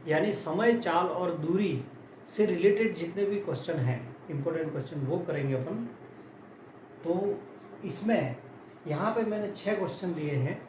यानी समय, चाल और दूरी से रिलेटेड जितने भी क्वेश्चन हैं, इम्पोर्टेंट क्वेश्चन, वो करेंगे अपन। तो इसमें यहाँ पे मैंने 6 क्वेश्चन लिए हैं।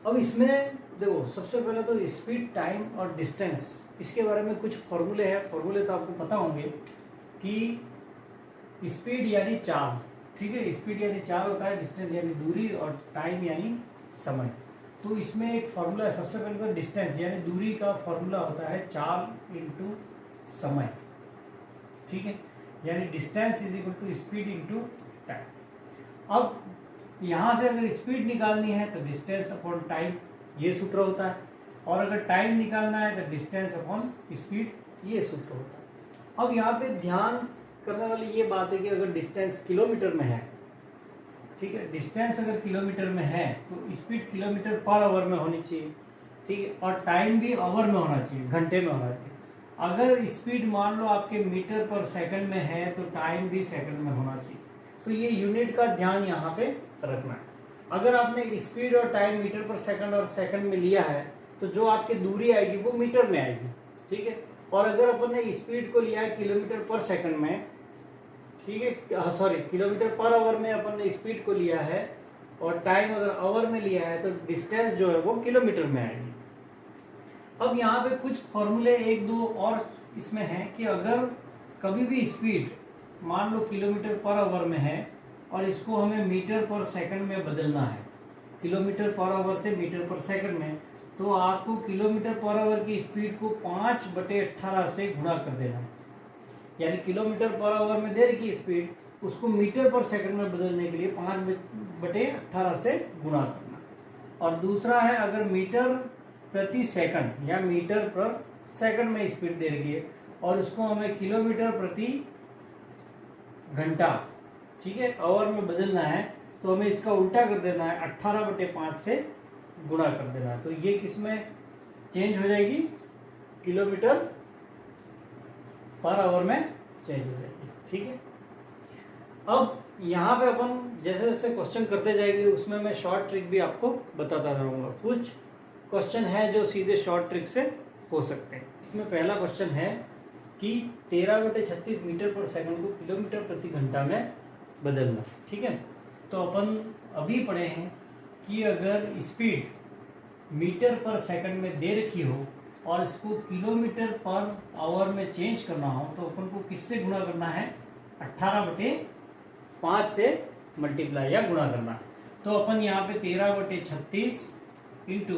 अब इसमें देखो, सबसे पहले तो स्पीड, टाइम और डिस्टेंस, इसके बारे में कुछ फॉर्मूले हैं। फॉर्मूले तो आपको पता होंगे कि स्पीड यानी चाल, ठीक है, स्पीड यानी चाल होता है, डिस्टेंस यानी दूरी और टाइम यानी समय। तो इसमें एक फॉर्मूला है। सबसे पहले तो डिस्टेंस यानी दूरी का फॉर्मूला होता है चाल इंटू समय, ठीक है, यानी distance is equal to speed into time. अब यहाँ से अगर स्पीड निकालनी है तो डिस्टेंस अपॉन टाइम, ये सूत्र होता है, और अगर टाइम निकालना है तो डिस्टेंस अपॉन स्पीड, ये सूत्र होता है। अब यहाँ पे ध्यान करने वाली ये बात है कि अगर डिस्टेंस किलोमीटर में है, ठीक है, डिस्टेंस अगर किलोमीटर में है तो स्पीड किलोमीटर पर आवर में होनी चाहिए, ठीक है, और टाइम भी आवर में होना चाहिए, घंटे में होना चाहिए। अगर स्पीड मान लो आपके मीटर पर सेकंड में है तो टाइम भी सेकंड में होना चाहिए। तो ये यूनिट का ध्यान यहाँ पे रखना है। अगर आपने स्पीड और टाइम मीटर पर सेकंड और सेकंड में लिया है तो जो आपकी दूरी आएगी वो मीटर में आएगी, ठीक है। और अगर अपन ने स्पीड को लिया है किलोमीटर पर सेकंड में, ठीक है, सॉरी, किलोमीटर पर आवर में अपन ने स्पीड को लिया है, और टाइम अगर आवर में लिया है तो डिस्टेंस जो है वो किलोमीटर में आएगी। अब यहाँ पे कुछ फॉर्मूले एक दो और इसमें है कि अगर कभी भी स्पीड मान लो किलोमीटर पर आवर में है और इसको हमें मीटर पर सेकंड में बदलना है, किलोमीटर पर आवर से मीटर पर सेकंड में, तो आपको किलोमीटर पर आवर की स्पीड को 5/18 से गुणा कर देना है। यानी किलोमीटर पर आवर में दे रखी स्पीड, उसको मीटर पर सेकंड में बदलने के लिए 5/18 से गुणा करना। और दूसरा है, अगर मीटर प्रति सेकंड या मीटर पर सेकंड में स्पीड दे रखी है और उसको हमें किलोमीटर प्रति घंटा, ठीक है, आवर में बदलना है, तो हमें इसका उल्टा कर देना है, 18/5 से गुणा कर देना है। तो ये किसमें चेंज हो जाएगी, किलोमीटर पर आवर में चेंज हो जाएगी, ठीक है। अब यहाँ पे अपन जैसे जैसे क्वेश्चन करते जाएंगे उसमें मैं शॉर्ट ट्रिक भी आपको बताता रहूँगा। कुछ क्वेश्चन है जो सीधे शॉर्ट ट्रिक से हो सकते हैं। इसमें पहला क्वेश्चन है कि 13/36 मीटर पर सेकंड को किलोमीटर प्रति घंटा में बदलना, ठीक है। तो अपन अभी पढ़े हैं कि अगर स्पीड मीटर पर सेकंड में दे रखी हो और इसको किलोमीटर पर आवर में चेंज करना हो तो अपन को किससे गुणा करना है, 18/5 से मल्टीप्लाई या गुणा करना। तो अपन यहाँ पे 13/36 इंटू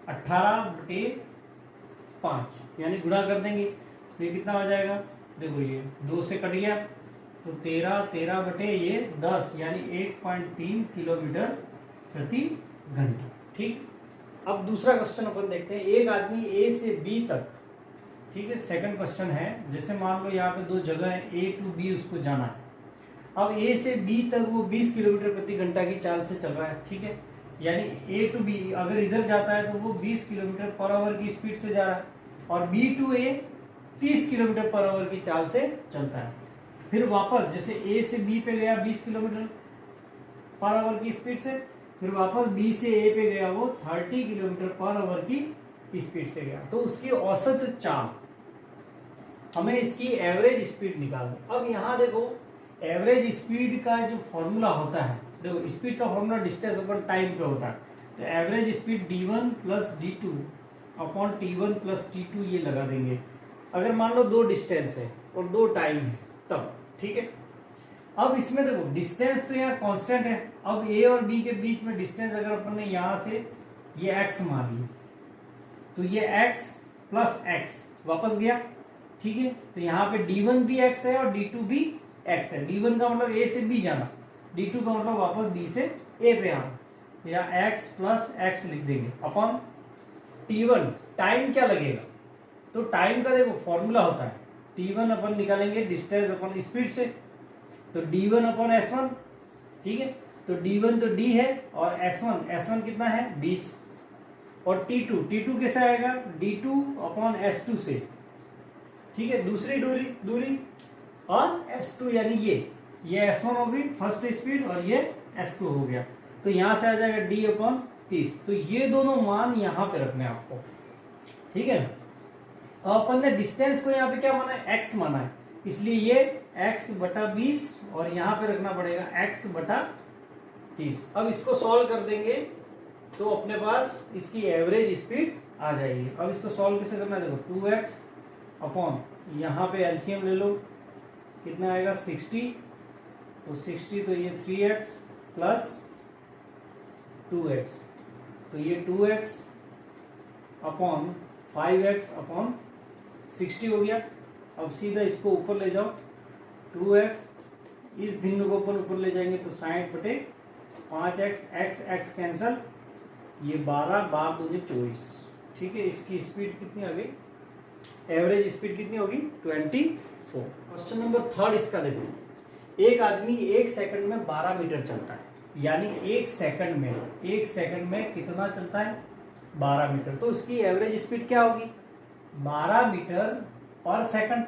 18/5 यानी गुणा कर देंगे, तो ये कितना हो जाएगा, देखो ये 2 से कट गया, तो 13/10 यानी 1.3 किलोमीटर प्रति घंटा, ठीक। अब दूसरा क्वेश्चन अपन देखते हैं। एक आदमी ए से बी तक, ठीक है, सेकंड क्वेश्चन है, जैसे मान लो यहाँ पे दो जगह है, ए टू बी, उसको जाना है। अब ए से बी तक वो 20 किलोमीटर प्रति घंटा की चाल से चल रहा है, ठीक है, यानी ए टू बी अगर इधर जाता है तो वो 20 किलोमीटर पर आवर की स्पीड से जा रहा है, और B to A 30 kilometre per hour की चाल से चलता है। फिर वापस जैसे ए से बी पे गया 20 किलोमीटर पर आवर की स्पीड से, फिर वापस बी से ए पे गया वो 30 किलोमीटर पर आवर की स्पीड से गया, तो उसकी औसत चाल, हमें इसकी एवरेज स्पीड निकालनी। अब यहाँ देखो, एवरेज स्पीड का जो फॉर्मूला होता है, देखो स्पीड का फॉर्मूला डिस्टेंस अपॉन टाइम पे होता है, तो average speed d1 plus d2 upon t1 plus t2 ये लगा देंगे। अगर मान लो 2 डिस्टेंस है और 2 टाइम है तब, ठीक है। अब इसमें देखो डिस्टेंस तो यहाँ कांस्टेंट है। अब ए और बी के बीच में डिस्टेंस अगर अपन ने यहाँ से ये x मान ली, तो ये x प्लस x वापस गया, ठीक है। तो यहाँ पे d1 भी x है और d2 भी x है। d1 का मतलब a से b जाना, d2 का मतलब वापस b से a पे आना, तो यहाँ x प्लस x लिख देंगे अपॉन t1। टाइम क्या लगेगा, तो टाइम का देखो फॉर्मूला होता है, t1 अपन निकालेंगे डिस्टेंस अपॉन स्पीड से, तो d1 अपॉन s1, ठीक है। तो d1 तो d है और s1 कितना है 20, और t2 कैसे आएगा, d2 अपॉन s2 से, ठीक है, दूसरी दूरी और s2 यानी ये s1 होगी फर्स्ट स्पीड और ये s2 हो गया, तो यहाँ से आ जाएगा d अपॉन 30। तो ये दोनों मान यहाँ पे रखने हैं आपको, ठीक है। अपन ने डिस्टेंस को यहाँ पे क्या माना है, x माना है, इसलिए ये x बटा 20 और यहाँ पे रखना पड़ेगा x बटा 30। अब इसको सॉल्व कर देंगे तो अपने पास इसकी एवरेज स्पीड आ जाएगी। अब इसको सॉल्व कैसे करना है, देखो 2x अपॉन यहाँ पे एलसीएम ले लो, कितना आएगा 60, तो 60 तो ये 3x प्लस 2x, तो ये 2x अपॉन 5x अपॉन 60 हो गया। अब सीधा इसको ऊपर ले जाओ, 2x, इस भिन्न को अपन ऊपर ले जाएंगे तो 60 बटे 5x, x कैंसल, ये 12, 12 दूनी 24, ठीक है। इसकी स्पीड कितनी आ गई, एवरेज स्पीड कितनी होगी 24। क्वेश्चन नंबर 3 इसका देखो, एक आदमी 1 सेकंड में 12 मीटर चलता है, यानी 1 सेकंड में कितना चलता है 12 मीटर, तो उसकी एवरेज स्पीड क्या होगी 12 मीटर पर सेकंड,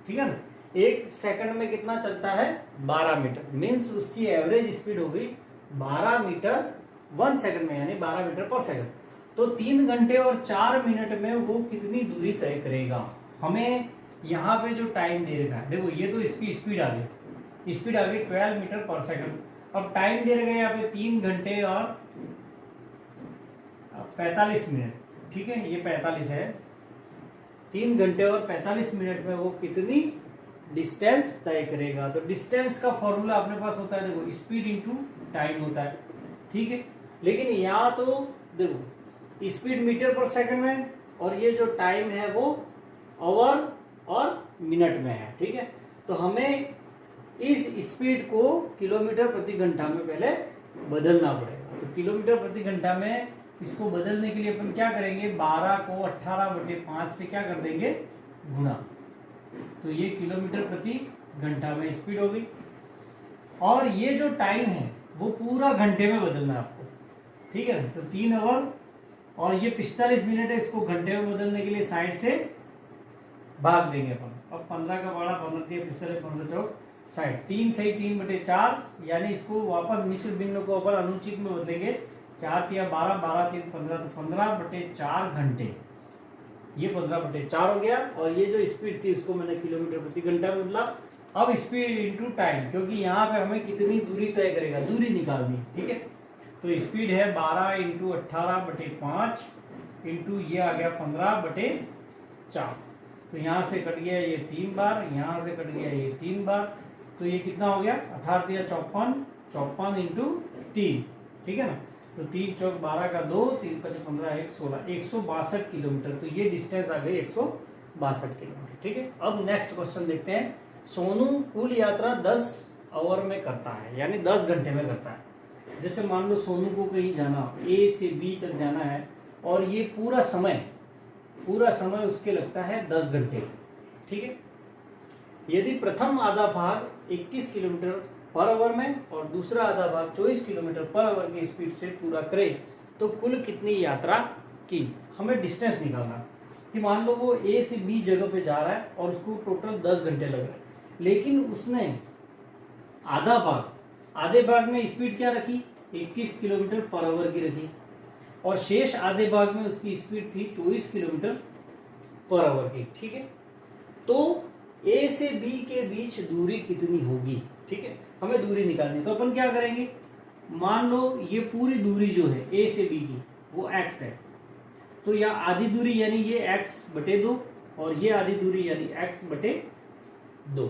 ठीक है ना। 1 सेकंड में कितना चलता है 12 मीटर, मीन्स उसकी एवरेज स्पीड होगी 12 मीटर 1 सेकंड में, यानी 12 मीटर पर सेकंड। तो 3 घंटे और 4 मिनट में वो कितनी दूरी तय करेगा। हमें यहाँ पे जो टाइम दे रखा है, देखो ये तो इसकी स्पीड आ गई, 12 मीटर पर सेकंड। अब टाइम दे रखा है यहाँ पे 3 घंटे और 45 मिनट, ठीक है, ये 45 है। 3 घंटे और 45 मिनट में वो कितनी डिस्टेंस तय करेगा। तो डिस्टेंस का फॉर्मूला अपने पास होता है, देखो स्पीड इंटू टाइम होता है, ठीक है। लेकिन यहाँ तो देखो स्पीड मीटर पर सेकंड में और ये जो टाइम है वो आवर और मिनट में है, ठीक है। तो हमें इस स्पीड को किलोमीटर प्रति घंटा में पहले बदलना पड़ेगा। तो किलोमीटर प्रति घंटा में इसको बदलने के लिए अपन क्या करेंगे, 12 को 18/5 से क्या कर देंगे गुणा, तो ये किलोमीटर प्रति घंटा में स्पीड हो गई। और ये जो टाइम है वो पूरा घंटे में बदलना है आपको, ठीक है ना। तो 3 आवर और ये 45 मिनट है, इसको घंटे में बदलने के लिए साइड से भाग देंगे अपन। अब 15 का 12, 15 दिया, 15 चौक साइड, 3 सही 3/4, यानी इसको वापस मिश्र भिन्न को अपन अनुचित में बदलेंगे, 4 तिया 12, 12 3 15, तो 15/4 घंटे, ये 15/4 हो गया। और ये जो स्पीड थी उसको मैंने किलोमीटर प्रति घंटा में बदला। अब स्पीड इंटू टाइम, क्योंकि यहाँ पे हमें कितनी दूरी तय करेगा, दूरी निकालनी, ठीक है। तो स्पीड है 12 × 18/5 इंटू ये आ गया 15/4, तो यहाँ से कट गया ये 3 बार, यहाँ से कट गया ये 3 बार, तो ये कितना हो गया 18 × 54, 54 इंटू 3, ठीक है ना। तो 3 चौक 12 का 2, 3 × 5 15, 1 16, 162 किलोमीटर। तो ये डिस्टेंस आ गई 162 किलोमीटर, ठीक है। अब नेक्स्ट क्वेश्चन देखते हैं। सोनू कुल यात्रा 10 आवर में करता है, यानी 10 घंटे में करता है। जैसे मान लो सोनू को कहीं जाना, ए से बी तक जाना है, और ये पूरा समय उसके लगता है 10 घंटे, ठीक है। यदि प्रथम आधा भाग 21 किलोमीटर पर आवर में और दूसरा आधा भाग 24 किलोमीटर पर आवर की स्पीड से पूरा करे तो कुल कितनी यात्रा की। हमें डिस्टेंस निकालना कि मान लो वो ए से बी जगह पे जा रहा है और उसको टोटल 10 घंटे लग रहे हैं, लेकिन उसने आधे भाग में स्पीड क्या रखी 21 किलोमीटर पर आवर की रखी, और शेष आधे भाग में उसकी स्पीड थी 24 किलोमीटर पर आवर की, ठीक है। तो ए से बी के बीच दूरी कितनी होगी, ठीक है, हमें दूरी निकालनी। तो अपन क्या करेंगे, मान लो ये पूरी दूरी जो है ए से बी की वो x है, तो यहाँ आधी दूरी यानी ये x/2 और ये आधी दूरी यानी x/2,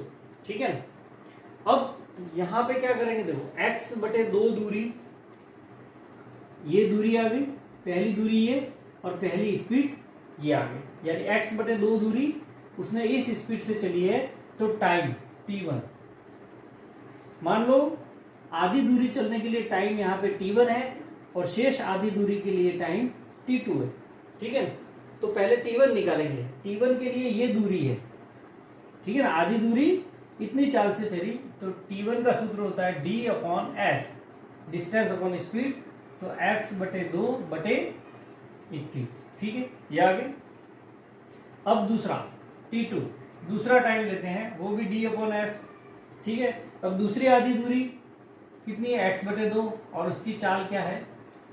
ठीक है ना। अब यहाँ पे क्या करेंगे, देखो x/2 दूरी, ये दूरी आ गई, पहली दूरी ये और पहली स्पीड ये आ गई, यानी x/2 दूरी उसने इस स्पीड से चली है, तो टाइम t1। मान लो आधी दूरी चलने के लिए टाइम यहाँ पे t1 है और शेष आधी दूरी के लिए टाइम t2 है, ठीक है। तो पहले t1 निकालेंगे, t1 के लिए ये दूरी है, ठीक है ना, आधी दूरी इतनी चाल से चली, तो t1 का सूत्र होता है d/s, डिस्टेंस अपॉन स्पीड, तो x/2/21, ठीक है, ये आगे। अब दूसरा t2, दूसरा टाइम लेते हैं, वो भी d/s, ठीक है। अब दूसरी आधी दूरी कितनी है x/2 और उसकी चाल क्या है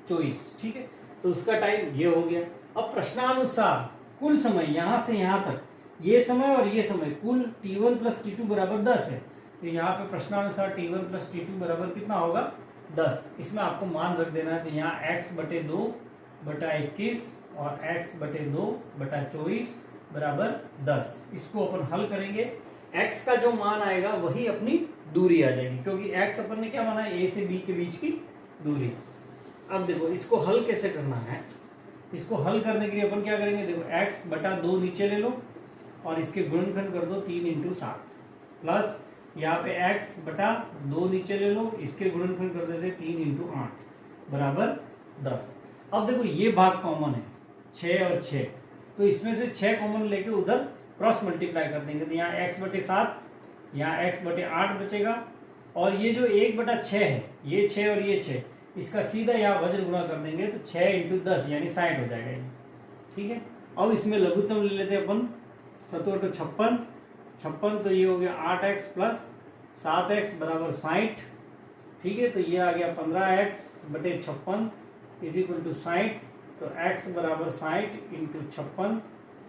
24, ठीक है। तो उसका टाइम ये हो गया। अब प्रश्नानुसार कुल समय यहाँ से यहाँ तक, ये समय और ये समय कुल T1 प्लस T2 बराबर 10 है। तो यहाँ पे प्रश्नानुसार T1 प्लस T2 बराबर कितना होगा 10। इसमें आपको मान रख देना है। तो यहाँ x बटे 2 बटा 21 और x बटे 2 बटा 24 बराबर 10। इसको अपन हल करेंगे, x का जो मान आएगा वही अपनी दूरी आ जाएगी, क्योंकि x अपन ने क्या माना है, a से b के बीच की दूरी। अब देखो इसको हल कैसे करना है। इसको हल करने के लिए अपन क्या करेंगे, देखो x बटा 2 नीचे ले लो और इसके गुणनखंड कर दो 3 × 7 प्लस यहाँ पे x बटा 2 नीचे ले लो, इसके गुणनखंड कर देते 3 × 8 बराबर 10। अब देखो ये भाग कॉमन है 6 और 6, तो इसमें से 6 कॉमन लेके उधर क्रॉस मल्टीप्लाई कर देंगे। तो यहाँ x बटे 7, यहाँ x बटे 8 बचेगा और ये जो 1 बटा 6 है, ये 6 और ये 6, इसका सीधा यहाँ वज्र गुणा कर देंगे तो 6 × 10 यानी 60 हो जाएगा ये, ठीक है। अब इसमें लघुत्तम ले लेते हैं अपन, 7 × 56, 56 तो ये हो गया 8x प्लस 7x बराबर 60, ठीक है। तो ये आ गया 15x बटे 56 इज इक्वल टू 60। तो x बराबर 60 × 56,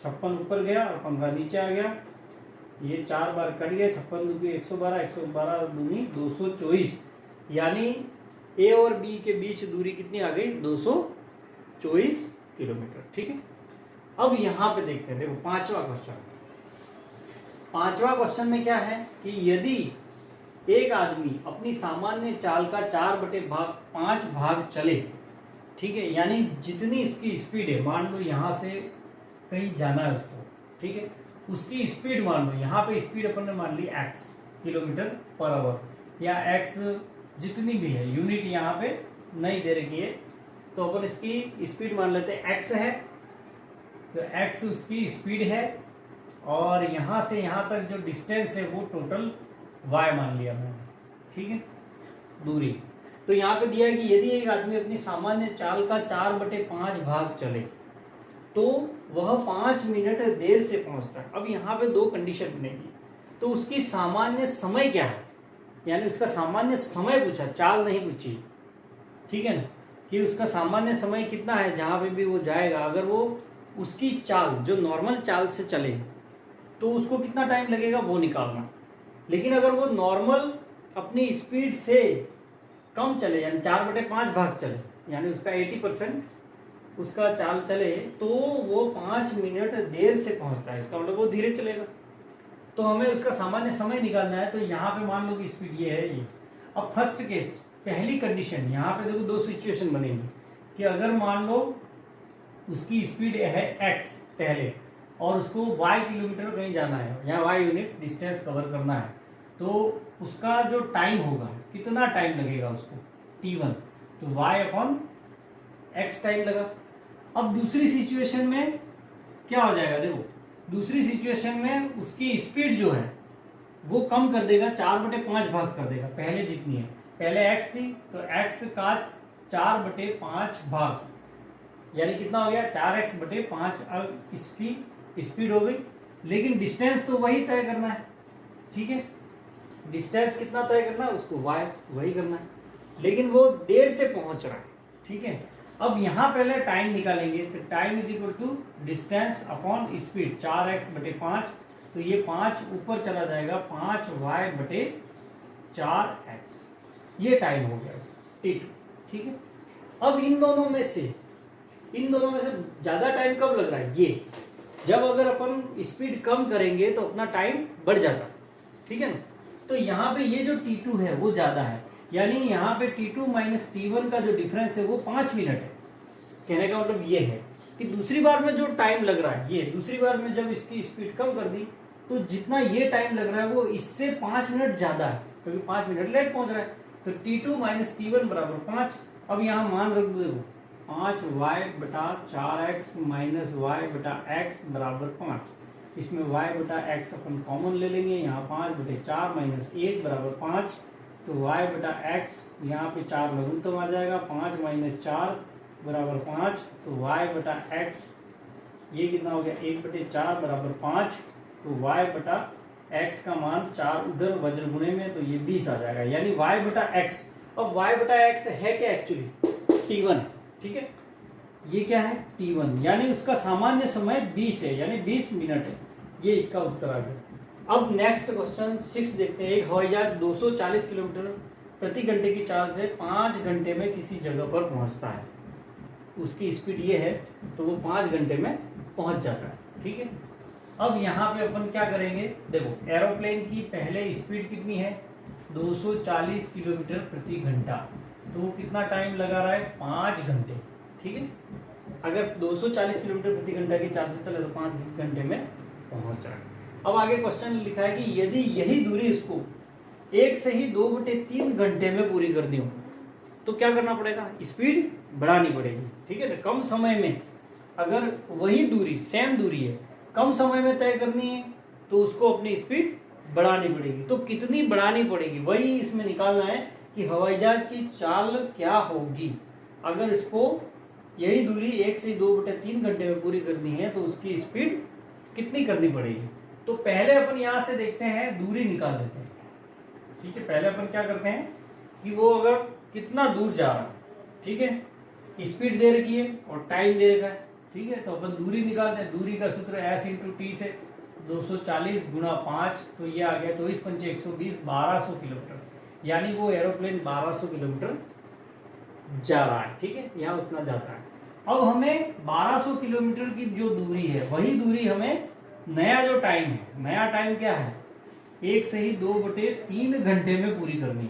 56 ऊपर गया और 15 नीचे आ गया, ये 4 बार कट गया, 56 दूनी 112, 112 दूनी 224, यानी ए और बी के बीच दूरी कितनी आ गई 224 किलोमीटर, ठीक है। अब यहाँ पे देखते हैं, देखो पांचवा क्वेश्चन में क्या है कि यदि एक आदमी अपनी सामान्य चाल का 4/5 भाग चले, ठीक है, यानी जितनी इसकी स्पीड है, मान लो यहाँ से कहीं जाना है उसको, ठीक है, उसकी स्पीड मान लो, यहाँ पे स्पीड अपन ने मान ली x km/h या x जितनी भी है, यूनिट यहाँ पे नहीं दे रखी है, तो अपन इसकी स्पीड मान लेते हैं x है। तो x उसकी स्पीड है और यहाँ से यहाँ तक जो डिस्टेंस है वो टोटल y मान लिया मैंने, ठीक है, दूरी। तो यहाँ पे दिया है कि यदि एक आदमी अपनी सामान्य चाल का 4/5 भाग चले तो वह 5 मिनट देर से पहुंचता है। अब यहाँ पे दो कंडीशन बनेगी, तो उसकी सामान्य समय क्या है, यानी उसका सामान्य समय पूछा, चाल नहीं पूछी, ठीक है ना, कि उसका सामान्य समय कितना है जहाँ पे भी वो जाएगा। अगर वो उसकी चाल जो नॉर्मल चाल से चले तो उसको कितना टाइम लगेगा वो निकालना। लेकिन अगर वो नॉर्मल अपनी स्पीड से कम चले, यानी 4/5 भाग चले, यानी उसका 80% उसका चाल चले, तो वो 5 मिनट देर से पहुंचता है, इसका मतलब वो धीरे चलेगा। तो हमें उसका सामान्य समय निकालना है। तो यहाँ पे मान लो कि स्पीड ये है ये। अब फर्स्ट केस, पहली कंडीशन, यहाँ पे देखो दो सिचुएशन बनेंगी कि अगर मान लो उसकी स्पीड है x पहले और उसको y किलोमीटर कहीं जाना है, यहाँ y यूनिट डिस्टेंस कवर करना है, तो उसका जो टाइम होगा, कितना टाइम लगेगा उसको t1, तो y/x टाइम लगा। अब दूसरी सिचुएशन में क्या हो जाएगा, देखो दूसरी सिचुएशन में उसकी स्पीड जो है वो कम कर देगा, 4/5 भाग कर देगा, पहले जितनी है, पहले x थी तो x का 4/5 भाग, यानी कितना हो गया 4x/5। अब इसकी स्पीड हो गई, लेकिन डिस्टेंस तो वही तय करना है, ठीक है, डिस्टेंस कितना तय करना है उसको y वही करना है, लेकिन वो देर से पहुंच रहा है, ठीक है। अब यहाँ पहले टाइम निकालेंगे, तो time is equal to distance upon speed, 4x/5, तो ये 5 ऊपर चला जाएगा, 5y/4x, ये टाइम हो गया t2, ठीक है। अब इन दोनों में से ज्यादा टाइम कब लग रहा है, ये जब अगर अपन स्पीड कम करेंगे तो अपना टाइम बढ़ जाता, ठीक है ना। तो यहाँ पे ये जो t2 है वो ज्यादा है, यानी यहाँ पे t2 - t1 का जो डिफरेंस है वो 5 मिनट है। कहने का मतलब ये है कि दूसरी बार में जो टाइम लग रहा है, ये दूसरी बार में जब इसकी स्पीड कम कर दी तो जितना ये टाइम लग रहा है वो इससे 5 मिनट ज्यादा है, क्योंकि 5 मिनट लेट पहुंच रहा है। तो t2 - t1 बराबर 5। अब यहाँ मान रख दो, 5y/4x - y/x बराबर 5। इसमें y/x अपन कॉमन ले लेंगे, यहाँ 5/4 - 1 बराबर 5। तो y/x यहाँ पे 4 लघुत्तम आ जाएगा, 5 - 4 बराबर 5। तो y/x ये कितना हो गया, 1/4 बराबर 5। तो y/x का मान 4 उधर वज्र गुणे में, तो ये 20 आ जाएगा, यानी y/x। अब y/x है क्या एक्चुअली t1, ठीक है, ये क्या है t1, यानी उसका सामान्य समय 20 है, यानी 20 मिनट है। ये इसका उत्तर आ गया। अब नेक्स्ट क्वेश्चन 6 देखते हैं। एक हवाई जहाज 240 किलोमीटर प्रति घंटे की चाल से 5 घंटे में किसी जगह पर पहुंचता है। उसकी स्पीड ये है, तो वो 5 घंटे में पहुंच जाता है। ठीक है, अब यहाँ पे अपन क्या करेंगे, देखो एरोप्लेन की पहले स्पीड कितनी है 240 किलोमीटर प्रति घंटा, तो वो कितना टाइम लगा रहा है 5 घंटे। ठीक है, अगर 240 किलोमीटर प्रति घंटा की चाल से चले तो 5 घंटे में पहुंच जाएगा। अब आगे क्वेश्चन लिखा है कि यदि यही दूरी उसको 1 से ही 2/3 घंटे में पूरी करनी हो तो क्या करना पड़ेगा, स्पीड बढ़ानी पड़ेगी। ठीक है ना, कम समय में अगर वही दूरी सेम दूरी है कम समय में तय करनी है तो उसको अपनी स्पीड बढ़ानी पड़ेगी। तो कितनी बढ़ानी पड़ेगी वही इसमें निकालना है कि हवाई जहाज की चाल क्या होगी। अगर इसको यही दूरी 1 से 2/3 घंटे में पूरी करनी है तो उसकी स्पीड कितनी करनी पड़ेगी। तो पहले अपन यहाँ से देखते हैं, दूरी निकाल लेते हैं। ठीक है, पहले अपन क्या करते हैं कि वो अगर कितना दूर जा रहा है, ठीक है, स्पीड दे रखी है और टाइम दे रखा है। ठीक है, तो अपन दूरी निकालते हैं। दूरी का सूत्र s × t से 240 × 5, तो ये आ गया 24 × 5 120, 1200 किलोमीटर, यानी वो एरोप्लेन 1200 किलोमीटर जा रहा है। ठीक है, यहाँ उतना जाता है। अब हमें 1200 किलोमीटर की जो दूरी है वही दूरी हमें नया जो टाइम है, नया टाइम क्या है 1 से ही 2/3 घंटे में पूरी करनी है।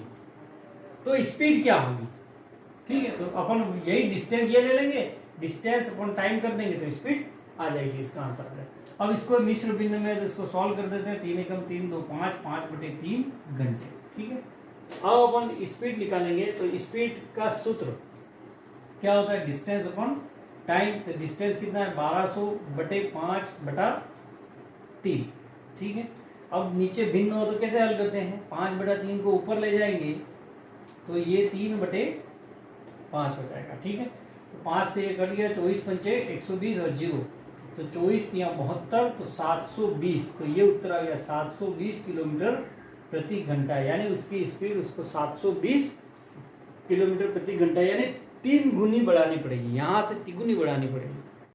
तो स्पीड क्या होगी, ठीक है, तो अपन यही डिस्टेंस ये ले लेंगे, डिस्टेंस अपन टाइम कर देंगे तो स्पीड आ जाएगी। इसका आंसर है। अब इसको मिश्र बिंदु में इसको सॉल्व कर देते हैं। 3 एकम 3 2 5 5/3 घंटे। ठीक है, अब अपन स्पीड निकालेंगे तो स्पीड का सूत्र क्या होता है, डिस्टेंस अपॉन टाइम। तो डिस्टेंस कितना है 1200/5/3। ठीक है, अब नीचे भिन्न हो तो कैसे हल करते हैं, 5/3 को ऊपर ले जाएंगे तो ये 3/5 हो जाएगा। ठीक है, तो 5 से ये कट गया, 24 × 5 120 और 0, तो 24 या 72, तो 720। तो ये उत्तर आ गया 720 किलोमीटर प्रति घंटा, यानी उसकी स्पीड उसको 720 किलोमीटर प्रति घंटा यानी 3 गुनी बढ़ानी पड़ेगी, यहाँ से 3 गुनी बढ़ानी पड़ेगी।